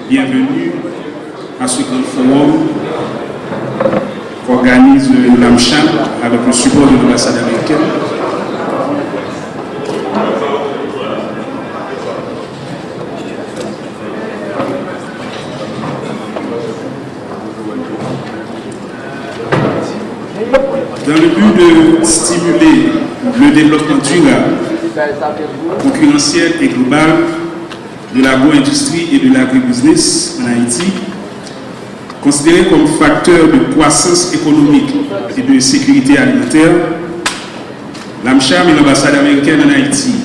Bienvenue à ce grand forum qu'organise l'AMCHAM avec le support de l'ambassade américaine. Dans le but de stimuler le développement durable, concurrentiel et global de l'agro-industrie et de l'agribusiness en Haïti, considéré comme facteur de croissance économique et de sécurité alimentaire, l'AMCHAM et l'ambassade américaine en Haïti,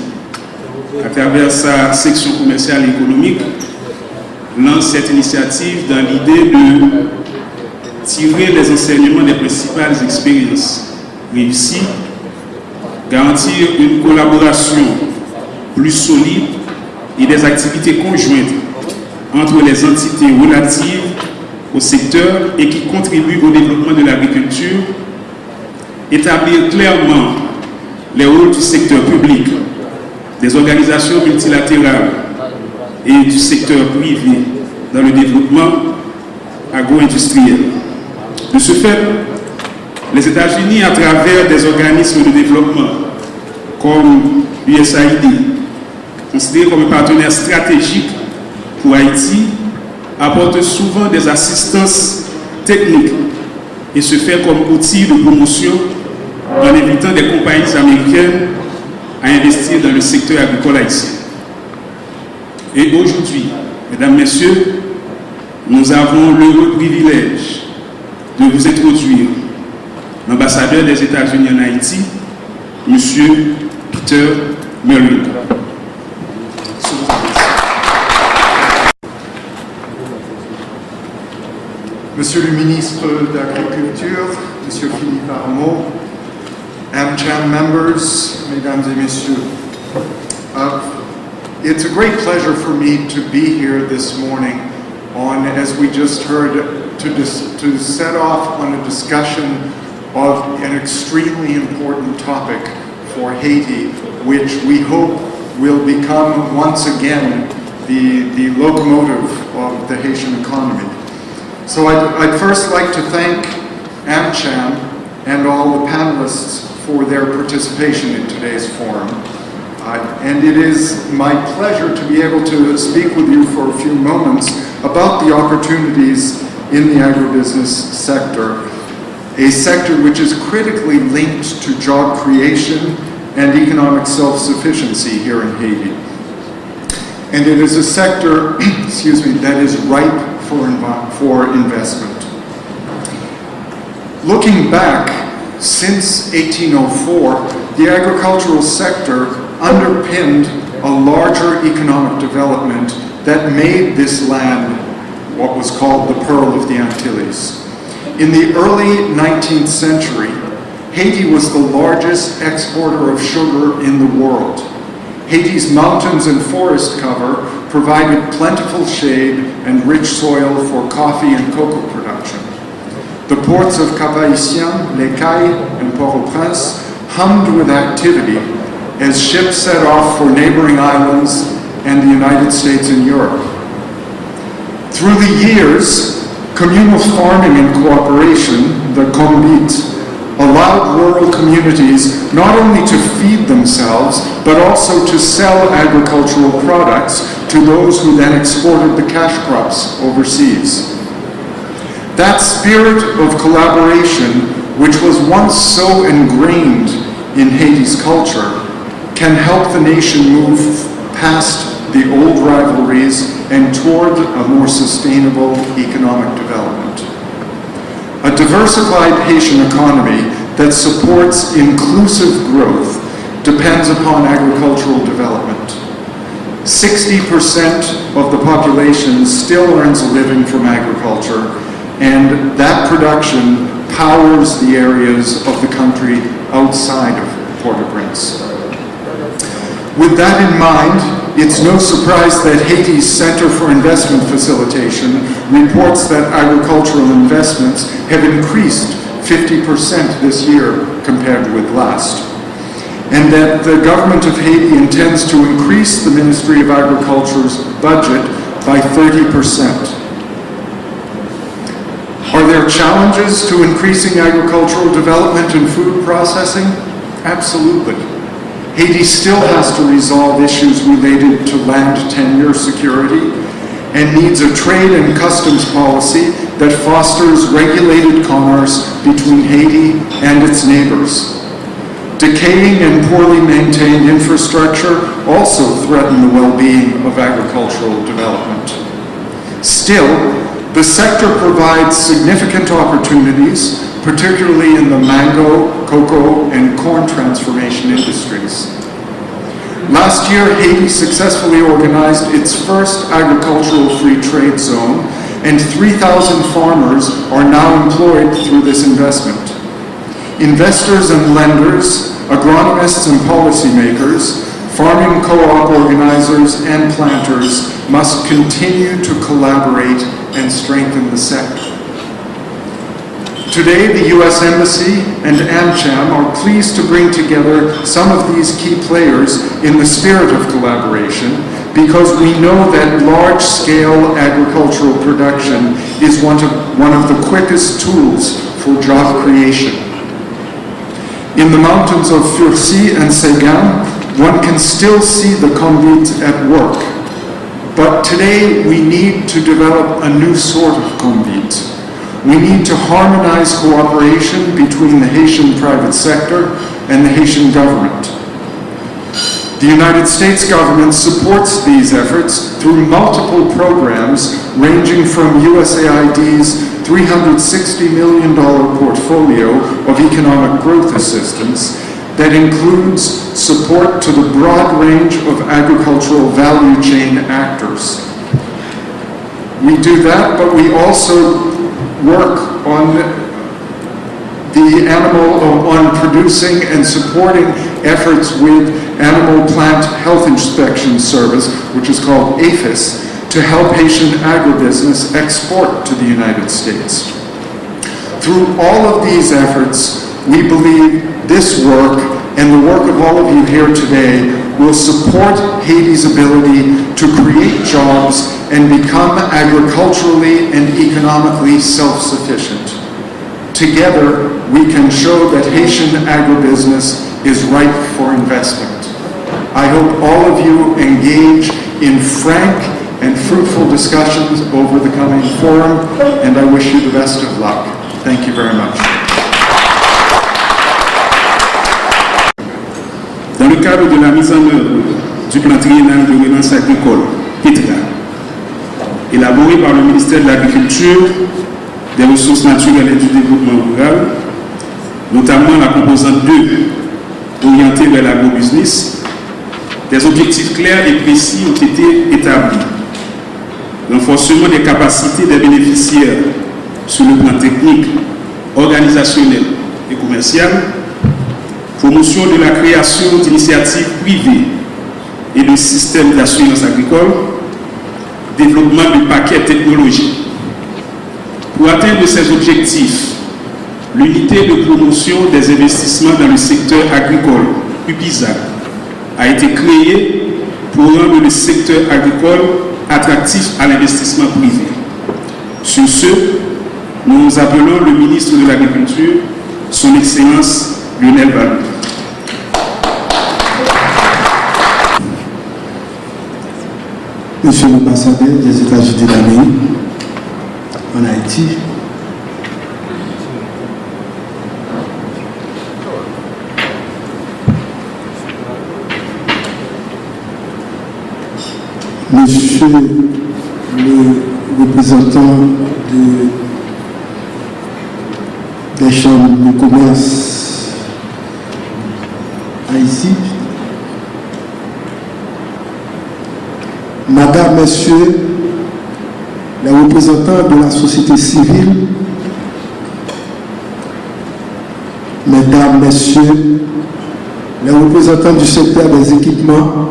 à travers sa section commerciale et économique, lance cette initiative dans l'idée de tirer les enseignements des principales expériences réussies, garantir une collaboration plus solide et des activités conjointes entre les entités relatives au secteur et qui contribuent au développement de l'agriculture, établir clairement les rôles du secteur public, des organisations multilatérales et du secteur privé dans le développement agro-industriel. De ce fait, les États-Unis, à travers des organismes de développement comme l'USAID, considérés comme un partenaire stratégique pour Haïti, apportent souvent des assistances techniques et se fait comme outil de promotion en invitant des compagnies américaines à investir dans le secteur agricole haïtien. Et aujourd'hui, mesdames, messieurs, nous avons le privilège de vous introduire l'ambassadeur des États-Unis en Haïti, M. Peter Merrill. Monsieur le ministre de l'Agriculture, Monsieur Philippe Armaud, AmCham members, mesdames et messieurs, it's a great pleasure for me to be here this morning on, as we just heard, to set off on a discussion of an extremely important topic for Haiti, which we hope will become once again the locomotive of the Haitian economy. So I'd first like to thank AmCham and all the panelists for their participation in today's forum. And it is my pleasure to be able to speak with you for a few moments about the opportunities in the agribusiness sector, a sector which is critically linked to job creation and economic self-sufficiency here in Haiti. And it is a sector, that is ripe for investment. Looking back, since 1804, the agricultural sector underpinned a larger economic development that made this land what was called the Pearl of the Antilles. In the early 19th century, Haiti was the largest exporter of sugar in the world. Haiti's mountains and forest cover provided plentiful shade and rich soil for coffee and cocoa production. The ports of Cap-Haïtien, Les Cayes, and Port-au-Prince hummed with activity as ships set off for neighboring islands and the United States and Europe. Through the years, communal farming and cooperation, the Combit, allowed rural communities not only to feed themselves, but also to sell agricultural products to those who then exported the cash crops overseas. That spirit of collaboration, which was once so ingrained in Haiti's culture, can help the nation move past the old rivalries and toward a more sustainable economic development. A diversified Haitian economy that supports inclusive growth depends upon agricultural development. 60% of the population still earns a living from agriculture, and that production powers the areas of the country outside of Port-au-Prince. With that in mind, it's no surprise that Haiti's Center for Investment Facilitation reports that agricultural investments have increased 50% this year compared with last, and that the government of Haiti intends to increase the Ministry of Agriculture's budget by 30%. Are there challenges to increasing agricultural development and food processing? Absolutely. Haiti still has to resolve issues related to land tenure security and needs a trade and customs policy that fosters regulated commerce between Haiti and its neighbors. Decaying and poorly maintained infrastructure also threaten the well-being of agricultural development. Still, the sector provides significant opportunities, particularly in the mango, cocoa, and corn transformation industries. Last year, Haiti successfully organized its first agricultural free trade zone, and 3,000 farmers are now employed through this investment. Investors and lenders, agronomists and policymakers, farming co-op organizers and planters must continue to collaborate and strengthen the sector. Today, the U.S. Embassy and AmCham are pleased to bring together some of these key players in the spirit of collaboration because we know that large-scale agricultural production is one of the quickest tools for job creation. In the mountains of Fursi and Séguin, one can still see the convicts at work. But today we need to develop a new sort of convicts. We need to harmonize cooperation between the Haitian private sector and the Haitian government. The United States government supports these efforts through multiple programs ranging from USAID's $360 million portfolio of economic growth assistance that includes support to the broad range of agricultural value chain actors. We do that, but we also work on producing and supporting efforts with Animal Plant Health Inspection Service, which is called APHIS, to help Haitian agribusiness export to the United States. Through all of these efforts, we believe this work and the work of all of you here today will support Haiti's ability to create jobs and become agriculturally and economically self-sufficient. Together, we can show that Haitian agribusiness is ripe for investment. I hope all of you engage in frank and fruitful discussions over the coming forum, and I wish you the best of luck. Thank you very much. Dans le cadre de la mise en œuvre du plan triennal de relance agricole, PITRA, élaboré par le ministère de l'Agriculture, des Ressources naturelles et du Développement rural, notamment la composante 2, orientée vers l'agrobusiness, des objectifs clairs et précis ont été établis. Renforcement des capacités des bénéficiaires sur le plan technique, organisationnel et commercial, promotion de la création d'initiatives privées et de systèmes d'assurance agricole, développement de paquets technologiques. Pour atteindre ces objectifs, l'unité de promotion des investissements dans le secteur agricole, UPISA, a été créée pour rendre le secteur agricole attractif à l'investissement privé. Sur ce, nous appelons le ministre de l'Agriculture, son Excellence Lionel Balou. Monsieur l'ambassadeur des États-Unis d'Amérique en Haïti, Monsieur le représentant des chambres de commerce Haïti, Madame, Messieurs, les représentants de la société civile, Mesdames, Messieurs, les représentants du secteur des équipements,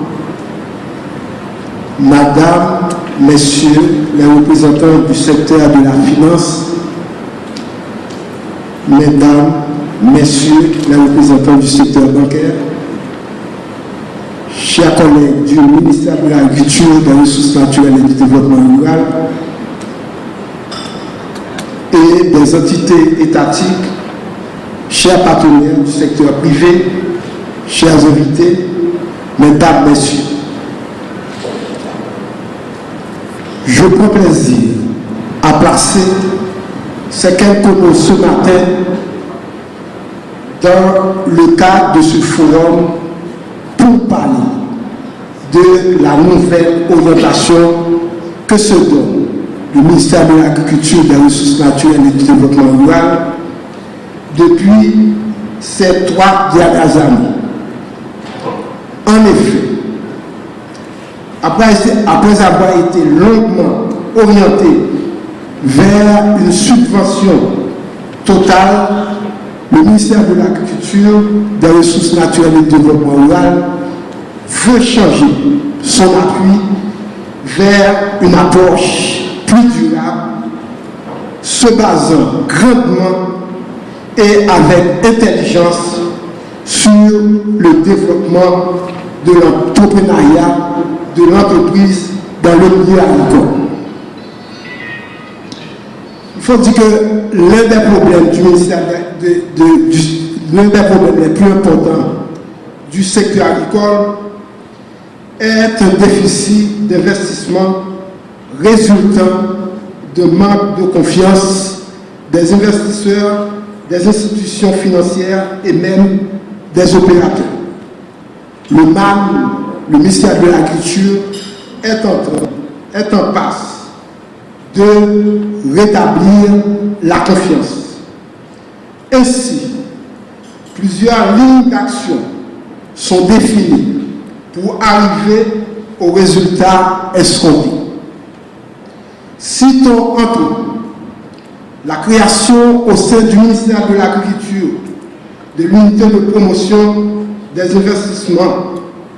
Madame, Messieurs, les représentants du secteur de la finance, Mesdames, Messieurs, les représentants du secteur bancaire, chers collègues du ministère de l'Agriculture, des Ressources naturelles et du Développement rural, et des entités étatiques, chers partenaires du secteur privé, chers invités, mesdames, messieurs, je prends plaisir à placer ces quelques mots ce matin dans le cadre de ce forum pour parler de la nouvelle orientation que se donne le ministère de l'Agriculture, des Ressources naturelles et du Développement rural depuis ces 3 dernières années. En effet, après avoir été longuement orienté vers une subvention totale, le ministère de l'Agriculture, des Ressources naturelles et du Développement rural veut changer son appui vers une approche plus durable, se basant grandement et avec intelligence sur le développement de l'entrepreneuriat, de l'entreprise dans le milieu agricole. Il faut dire que l'un des problèmes du ministère l'un des problèmes les plus importants du secteur agricole est un déficit d'investissement résultant de manque de confiance des investisseurs, des institutions financières et même des opérateurs. Le MAN, le ministère de l'Agriculture, est en passe de rétablir la confiance. Ainsi, plusieurs lignes d'action sont définies pour arriver aux résultats escomptés. Citons entre autres la création au sein du ministère de l'Agriculture de l'unité de promotion des investissements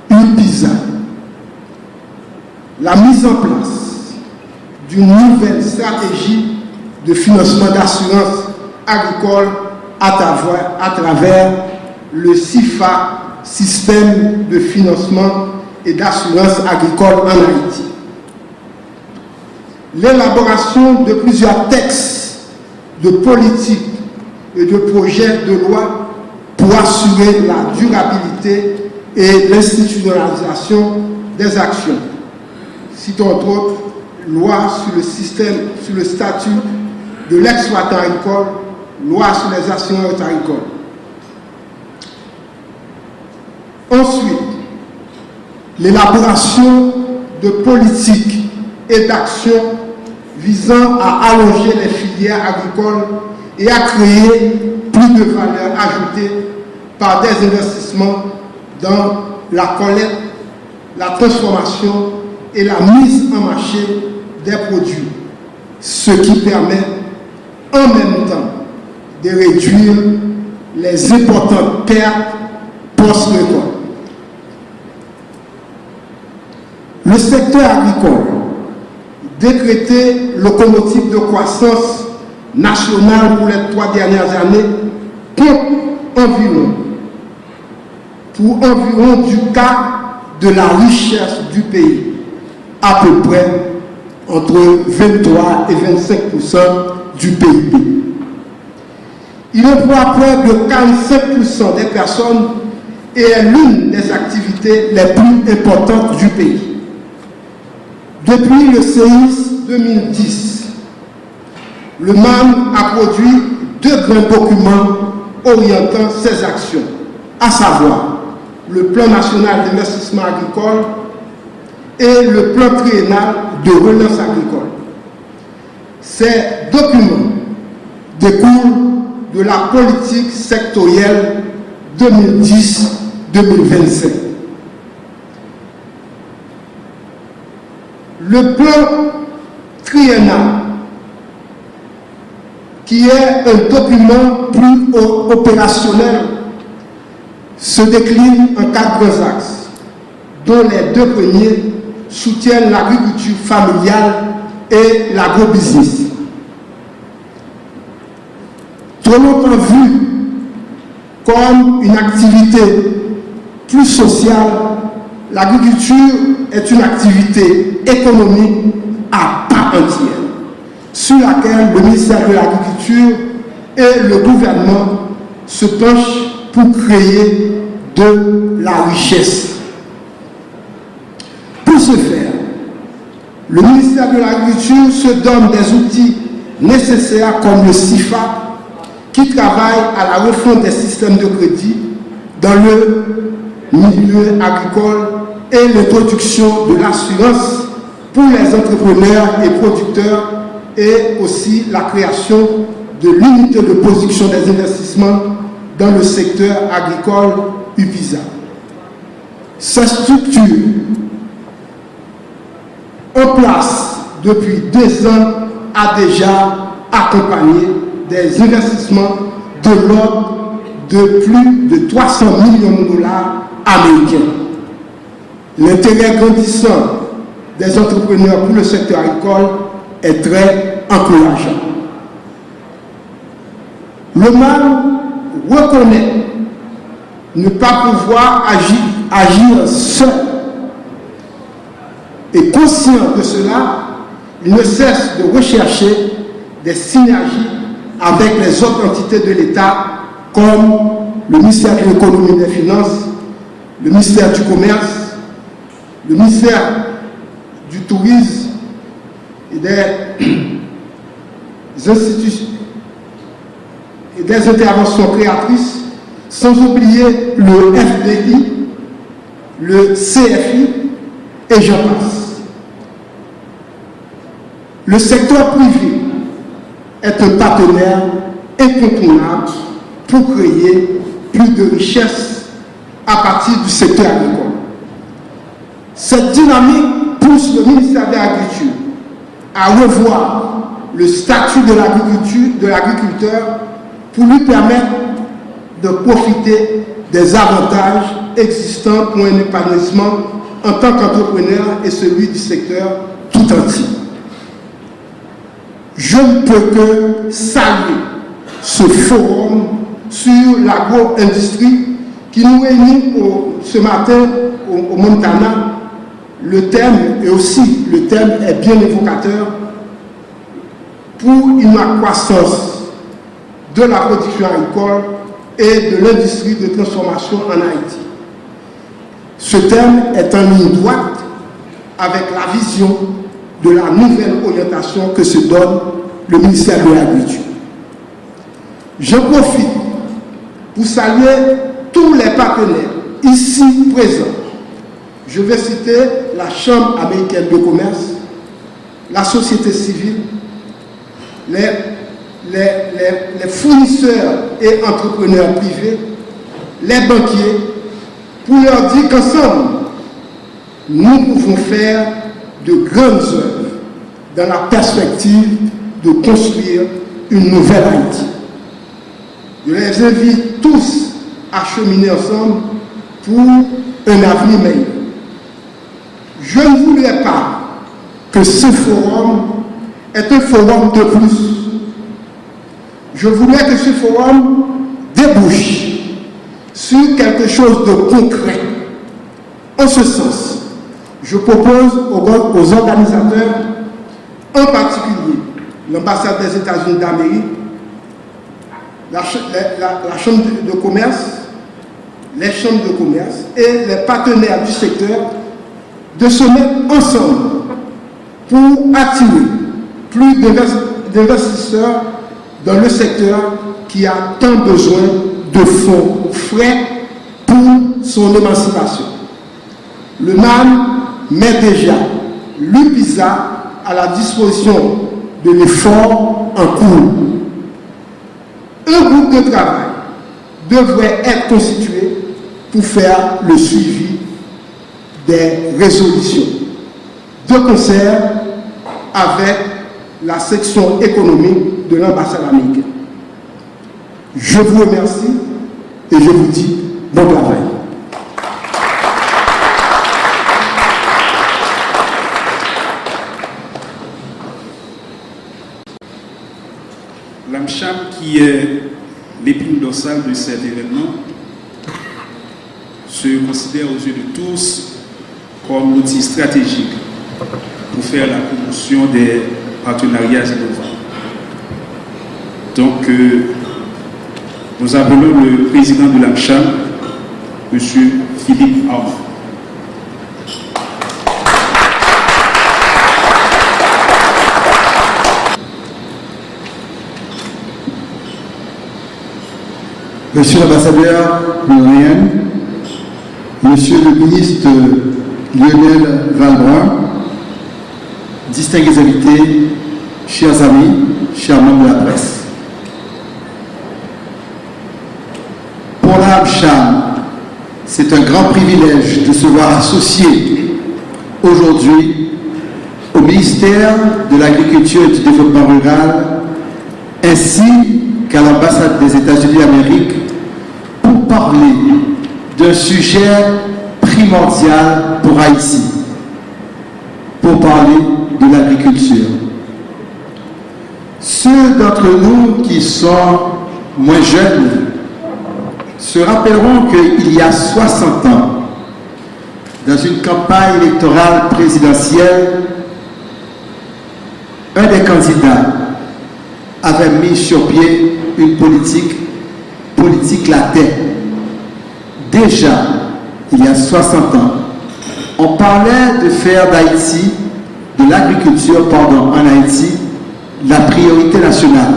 UPISA, la mise en place d'une nouvelle stratégie de financement d'assurance agricole à travers le SIFA, Système de financement et d'assurance agricole en Haïti. L'élaboration de plusieurs textes de politique et de projets de loi pour assurer la durabilité et l'institutionnalisation des actions. Citons entre autres loi sur le statut de l'exploitant agricole, loi sur les assurances agricoles. Ensuite, l'élaboration de politiques et d'actions visant à allonger les filières agricoles et à créer plus de valeur ajoutée par des investissements dans la collecte, la transformation et la mise en marché des produits, ce qui permet en même temps de réduire les importantes pertes post-récolte. Le secteur agricole, décrété locomotive de croissance nationale pour les 3 dernières années, compte pour environ du quart de la richesse du pays, à peu près entre 23 et 25% du PIB. Il emploie près de 45% des personnes et est l'une des activités les plus importantes du pays. Depuis le CIS 2010, le MAN a produit 2 grands documents orientant ses actions, à savoir le Plan national d'investissement agricole et le Plan triennal de relance agricole. Ces documents découlent de la politique sectorielle 2010-2025. Le plan triennal, qui est un document plus opérationnel, se décline en 4 grands axes, dont les 2 premiers soutiennent l'agriculture familiale et l'agrobusiness. Trop longtemps vu comme une activité plus sociale, l'agriculture est une activité économique à part entière, sur laquelle le ministère de l'Agriculture et le gouvernement se penchent pour créer de la richesse. Pour ce faire, le ministère de l'Agriculture se donne des outils nécessaires comme le CIFA, qui travaille à la refonte des systèmes de crédit dans le milieu agricole et l'introduction de l'assurance pour les entrepreneurs et producteurs et aussi la création de l'unité de production des investissements dans le secteur agricole UPISA. Cette structure, en place depuis 2 ans, a déjà accompagné des investissements de l'ordre de plus de 300 millions de dollars américains. L'intérêt grandissant des entrepreneurs pour le secteur agricole est très encourageant. Le MAN reconnaît ne pas pouvoir agir seul. Et conscient de cela, il ne cesse de rechercher des synergies avec les autres entités de l'État comme le ministère de l'économie et des finances, le ministère du commerce, le ministère du tourisme et des institutions et des interventions créatrices, sans oublier le FDI, le CFI et j'en passe. Le secteur privé est un partenaire incontournable pour créer plus de richesses à partir du secteur agricole. Cette dynamique pousse le ministère de l'Agriculture à revoir le statut de l'agriculteur pour lui permettre de profiter des avantages existants pour un épanouissement en tant qu'entrepreneur et celui du secteur tout entier. Je ne peux que saluer ce forum sur l'agro-industrie qui nous réunit ce matin au Montana. Le thème, et aussi le thème est bien évocateur, pour une croissance de la production agricole et de l'industrie de transformation en Haïti. Ce thème est en ligne droite avec la vision de la nouvelle orientation que se donne le ministère de l'Agriculture. Je profite pour saluer tous les partenaires ici présents. Je vais citer la Chambre américaine de commerce, la société civile, les fournisseurs et entrepreneurs privés, les banquiers, pour leur dire qu'ensemble, nous pouvons faire de grandes œuvres dans la perspective de construire une nouvelle Haïti. Je les invite tous à cheminer ensemble pour un avenir meilleur. Je ne voudrais pas que ce forum est un forum de plus. Je voudrais que ce forum débouche sur quelque chose de concret. En ce sens, je propose aux organisateurs, en particulier l'ambassade des États-Unis d'Amérique, la Chambre de commerce, les chambres de commerce et les partenaires du secteur de se mettre ensemble pour attirer plus d'investisseurs dans le secteur qui a tant besoin de fonds frais pour son émancipation. Le MAN met déjà l'UPISA à la disposition de l'effort en cours. Un groupe de travail devrait être constitué pour faire le suivi des résolutions, de concert avec la section économique de l'ambassade américaine. Je vous remercie et je vous dis bon travail. L'AMCHAM, qui est l'épine dorsale de cet événement, se considère aux yeux de tous comme outil stratégique pour faire la promotion des partenariats innovants. Donc, nous appelons le président de l'AMCHAM, M. Philippe Armand. Monsieur l'ambassadeur Lorraine, Monsieur le ministre Lionel Valbrun, distingués invités, chers amis, chers membres de la presse. Pour l'AMCHAM, c'est un grand privilège de se voir associé aujourd'hui au ministère de l'Agriculture et du Développement rural ainsi qu'à l'ambassade des États-Unis d'Amérique pour parler d'un sujet primordial pour Haïti, pour parler de l'agriculture. Ceux d'entre nous qui sont moins jeunes se rappelleront qu'il y a 60 ans, dans une campagne électorale présidentielle, un des candidats avait mis sur pied une politique latère. Déjà, il y a 60 ans, on parlait de faire d'Haïti, de l'agriculture, en Haïti, la priorité nationale.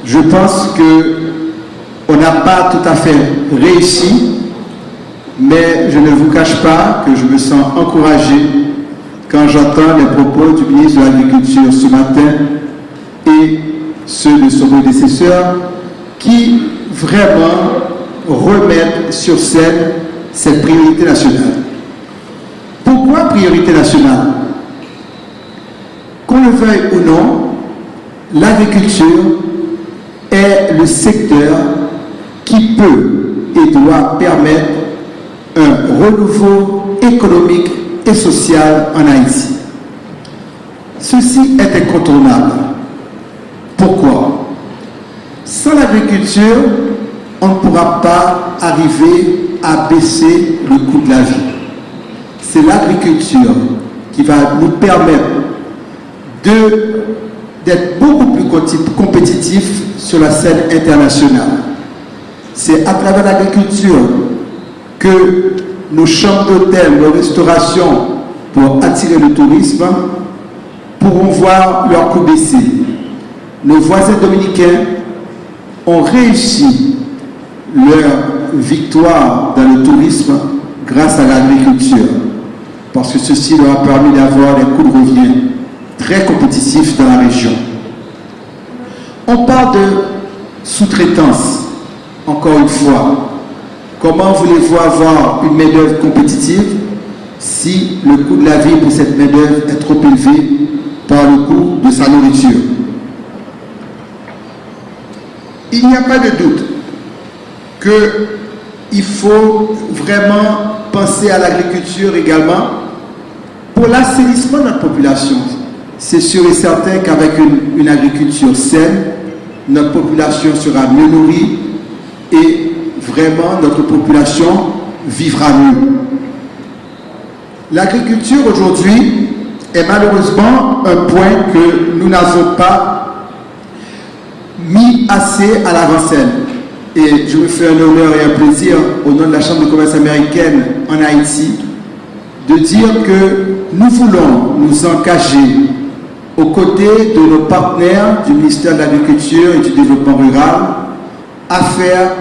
Je pense qu'on n'a pas tout à fait réussi, mais je ne vous cache pas que je me sens encouragé quand j'entends les propos du ministre de l'Agriculture ce matin et ceux de son prédécesseur qui vraiment remettent sur scène cette priorité nationale. Pourquoi priorité nationale? Qu'on le veuille ou non, l'agriculture est le secteur qui peut et doit permettre un renouveau économique et social en Haïti. Ceci est incontournable. Pourquoi? Sans l'agriculture, on ne pourra pas arriver à baisser le coût de la vie. C'est l'agriculture qui va nous permettre d'être beaucoup plus compétitifs sur la scène internationale. C'est à travers l'agriculture que nos chambres d'hôtel, nos restaurations, pour attirer le tourisme, pourront voir leur coût baisser. Nos voisins dominicains ont réussi leur victoire dans le tourisme grâce à l'agriculture, parce que ceci leur a permis d'avoir des coûts de revient très compétitifs dans la région. On parle de sous-traitance, encore une fois. Comment voulez-vous avoir une main-d'œuvre compétitive si le coût de la vie pour cette main-d'œuvre est trop élevé par le coût de sa nourriture? Il n'y a pas de doute qu'il faut vraiment penser à l'agriculture également pour l'assainissement de notre population. C'est sûr et certain qu'avec une agriculture saine, notre population sera mieux nourrie et vraiment notre population vivra mieux. L'agriculture aujourd'hui est malheureusement un point que nous n'avons pas mis assez à l'avant-scène. Et je me fais un honneur et un plaisir au nom de la Chambre de commerce américaine en Haïti de dire que nous voulons nous engager aux côtés de nos partenaires du ministère de l'Agriculture et du Développement rural à faire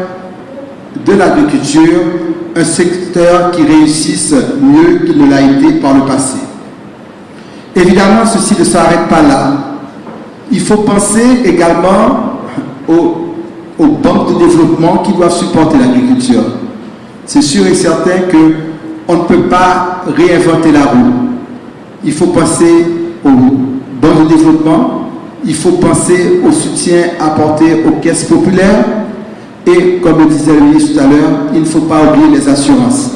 de l'agriculture un secteur qui réussisse mieux qu'il ne l'a été par le passé. Évidemment, ceci ne s'arrête pas là. Il faut penser également aux banques de développement qui doivent supporter l'agriculture. C'est sûr et certain qu'on ne peut pas réinventer la roue. Il faut penser aux banques de développement, il faut penser au soutien apporté aux caisses populaires et, comme le disait le ministre tout à l'heure, il ne faut pas oublier les assurances.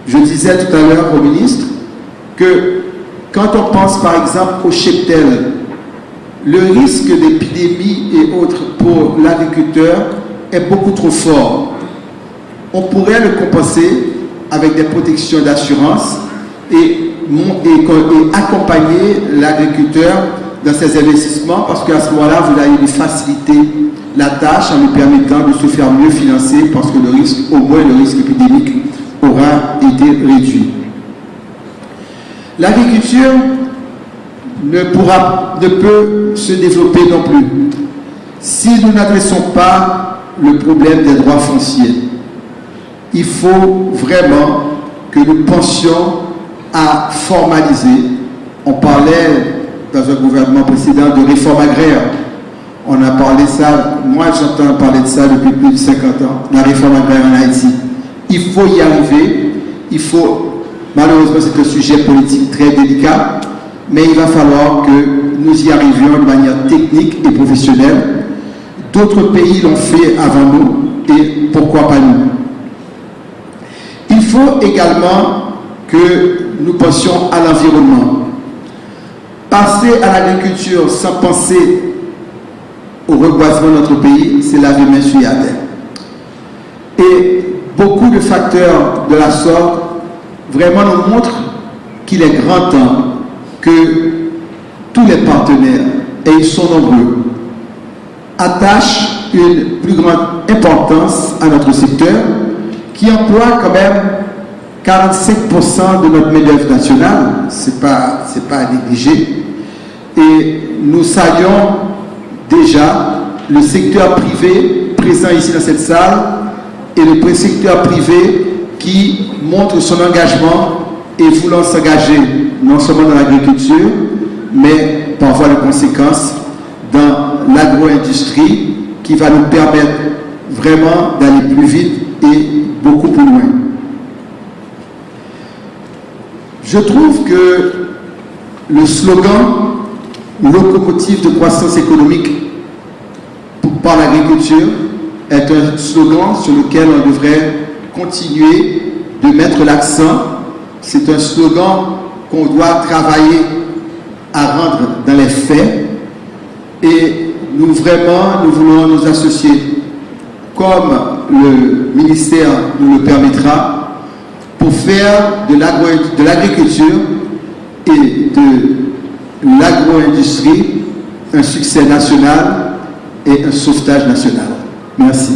Je disais tout à l'heure au ministre que quand on pense par exemple au cheptel, le risque d'épidémie et autres pour l'agriculteur est beaucoup trop fort. On pourrait le compenser avec des protections d'assurance et accompagner l'agriculteur dans ses investissements, parce qu'à ce moment-là, vous allez lui faciliter la tâche en lui permettant de se faire mieux financer, parce que le risque, au moins le risque épidémique, aura été réduit. L'agriculture ne peut se développer non plus si nous n'adressons pas le problème des droits fonciers. Il faut vraiment que nous pensions à formaliser. On parlait dans un gouvernement précédent de réforme agraire. On a parlé ça, moi j'entends parler de ça depuis plus de 50 ans, la réforme agraire en Haïti. Il faut y arriver, malheureusement c'est un sujet politique très délicat, mais il va falloir que nous y arrivions de manière technique et professionnelle. D'autres pays l'ont fait avant nous, et pourquoi pas nous? Il faut également que nous pensions à l'environnement. Passer à l'agriculture sans penser au reboisement de notre pays, c'est laver main sur la terre. Et beaucoup de facteurs de la sorte vraiment nous montrent qu'il est grand temps que tous les partenaires, et ils sont nombreux, attachent une plus grande importance à notre secteur qui emploie quand même 45% de notre main-d'œuvre nationale, c'est pas à négliger. Et nous saluons déjà le secteur privé présent ici dans cette salle et le secteur privé qui montre son engagement et voulant s'engager non seulement dans l'agriculture, mais par voie de conséquence dans l'agro-industrie qui va nous permettre vraiment d'aller plus vite et beaucoup plus loin. Je trouve que le slogan « locomotive de croissance économique par l'agriculture » est un slogan sur lequel on devrait continuer de mettre l'accent. C'est un slogan qu'on doit travailler à rendre dans les faits, et nous voulons nous associer, comme le ministère nous le permettra, pour faire de l'agriculture et de l'agro-industrie un succès national et un sauvetage national. Merci.